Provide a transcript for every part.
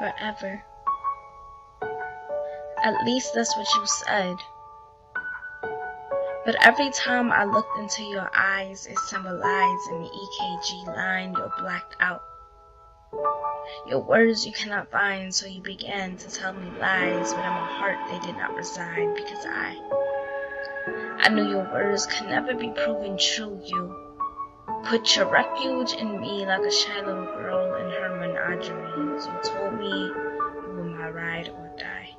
forever. At least that's what you said. But every time I looked into your eyes, it symbolized in the EKG line you're blacked out. Your words you cannot find, so you began to tell me lies, but in my heart they did not reside, because I knew your words could never be proven true. You put your refuge in me like a shy little girl in her menagerie. You told me you were my ride or die.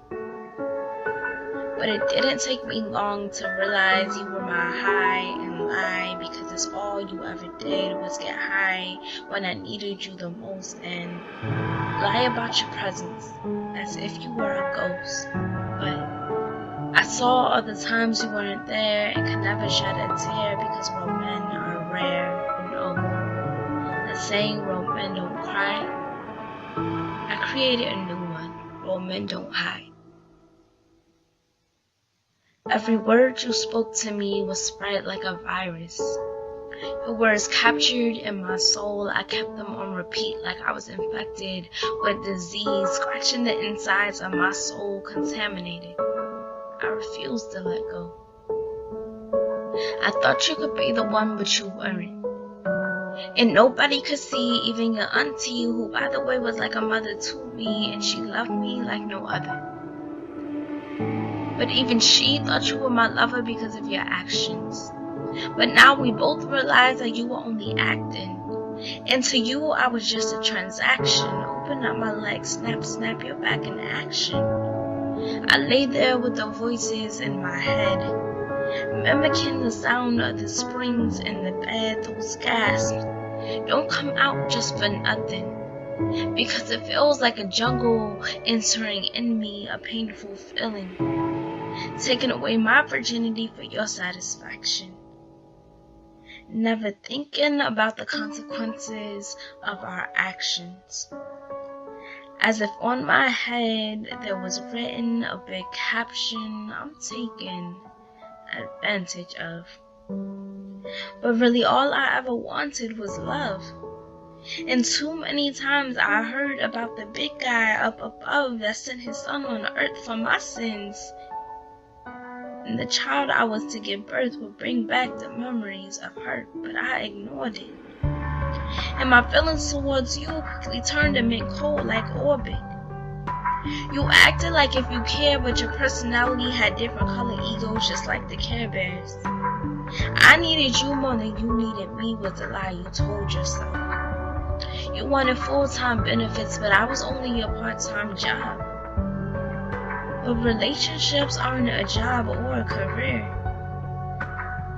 But it didn't take me long to realize you were my high and lie, because it's all you ever did was get high when I needed you the most and lie about your presence as if you were a ghost. But I saw all the times you weren't there and could never shed a tear, because real men are rare, you know. The saying real men don't cry, I created a new one, real men don't hide. Every word you spoke to me was spread like a virus. Your words captured in my soul. I kept them on repeat like I was infected with disease, scratching the insides of my soul, contaminated. I refused to let go. I thought you could be the one, but you weren't. And nobody could see, even your auntie, who by the way was like a mother to me, and she loved me like no other. But even she thought you were my lover because of your actions. But now we both realize that you were only acting. And to you, I was just a transaction. Open up my legs, snap your back in action. I lay there with the voices in my head, mimicking the sound of the springs in the bed, those gasps. Don't come out just for nothing, because it feels like a jungle entering in me, a painful feeling, taking away my virginity for your satisfaction. Never thinking about the consequences of our actions. As if on my head there was written a big caption I'm taken advantage of. But really all I ever wanted was love. And too many times I heard about the big guy up above that sent his son on earth for my sins. And the child I was to give birth would bring back the memories of hurt, but I ignored it. And my feelings towards you quickly turned and went cold like orbit. You acted like if you cared, but your personality had different color egos just like the Care Bears. I needed you more than you needed me was the lie you told yourself. You wanted full-time benefits, but I was only your part-time job. But relationships aren't a job or a career.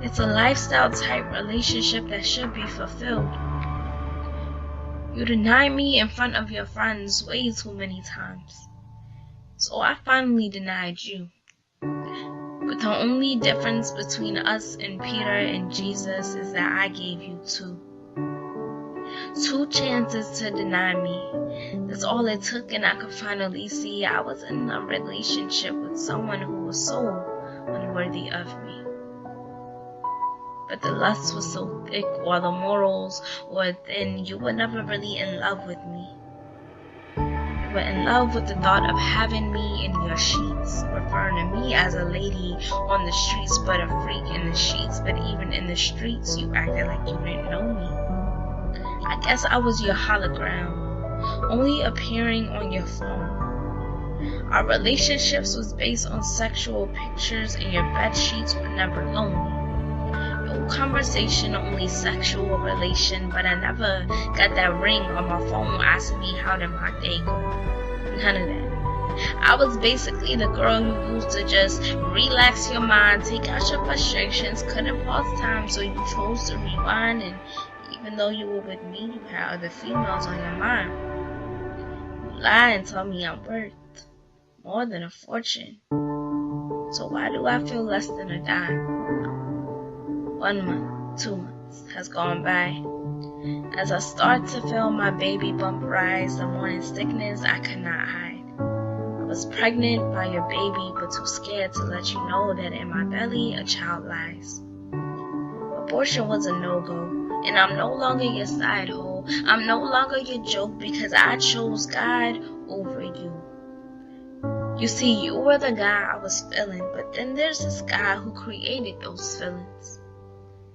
It's a lifestyle type relationship that should be fulfilled. You denied me in front of your friends way too many times. So I finally denied you. But the only difference between us and Peter and Jesus is that I gave you two. 2 chances to deny me. That's all it took, and I could finally see I was in a relationship with someone who was so unworthy of me. But the lust was so thick, while the morals were thin. You were never really in love with me. You were in love with the thought of having me in your sheets, referring to me as a lady on the streets, but a freak in the sheets. But even in the streets, you acted like you didn't know me. I guess I was your hologram, only appearing on your phone. Our relationships was based on sexual pictures, and your bed sheets were never lonely. No conversation, only sexual relation, but I never got that ring on my phone asking me how did my day go. None of that. I was basically the girl you used to just relax your mind, take out your frustrations, couldn't pause time, so you chose to rewind, and even though you were with me, you had other females on your mind. You lie and tell me I'm worth more than a fortune. So why do I feel less than a dime? 1 month, 2 months has gone by. As I start to feel my baby bump rise, the morning sickness I could not hide. I was pregnant by your baby, but too scared to let you know that in my belly a child lies. Abortion was a no-go. And I'm no longer your side hoe. I'm no longer your joke, because I chose God over You see, you were the guy I was feeling, but then there's this guy who created those feelings.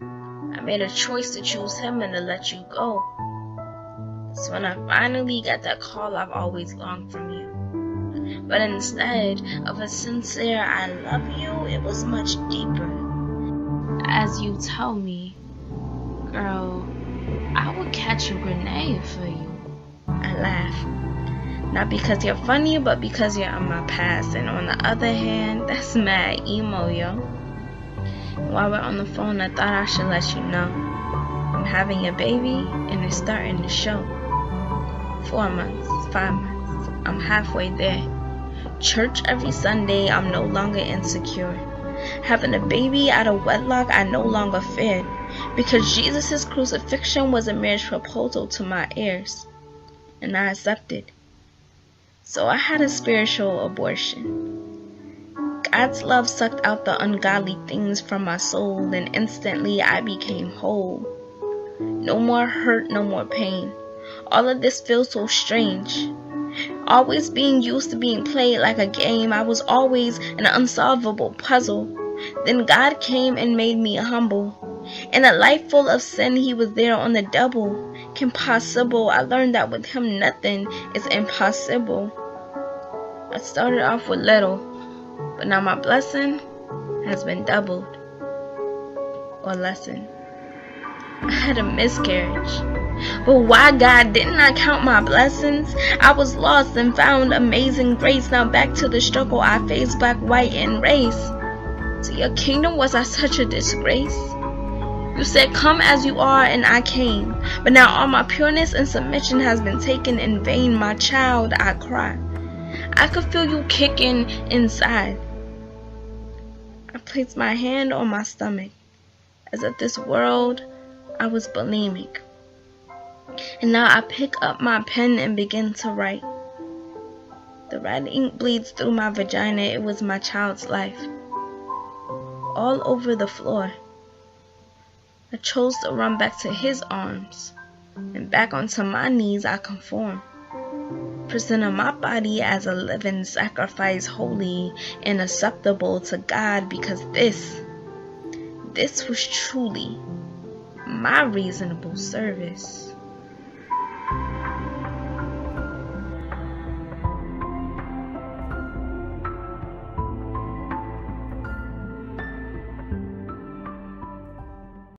I made a choice to choose him and to let you go. It's when I finally got that call I've always longed from you. But instead of a sincere I love you, it was much deeper. As you tell me, girl, I would catch a grenade for you. I laugh. Not because you're funny, but because you're in my past. And on the other hand, that's mad emo, yo. While we're on the phone, I thought I should let you know I'm having a baby and it's starting to show. 4 months, 5 months, I'm halfway there. Church every Sunday, I'm no longer insecure. Having a baby out of wedlock, I no longer feared, because Jesus' crucifixion was a marriage proposal to my ears, and I accepted. So I had a spiritual abortion. God's love sucked out the ungodly things from my soul, and instantly I became whole. No more hurt, no more pain. All of this feels so strange. Always being used to being played like a game, I was always an unsolvable puzzle. Then God came and made me humble. In a life full of sin, He was there on the double. Impossible, I learned that with Him nothing is impossible. I started off with little, but now my blessing has been doubled or lessened. I had a miscarriage. But why, God, didn't I count my blessings? I was lost and found amazing grace. Now back to the struggle I faced, black, white, and race. To your kingdom was I such a disgrace? You said, come as you are, and I came. But now all my pureness and submission has been taken in vain. My child, I cry. I could feel you kicking inside. I placed my hand on my stomach, as if this world I was bulimic. And now I pick up my pen and begin to write. The red ink bleeds through my vagina. It was my child's life. All over the floor. I chose to run back to His arms, and back onto my knees I conform, presenting my body as a living sacrifice, holy and acceptable to God, because this was truly my reasonable service.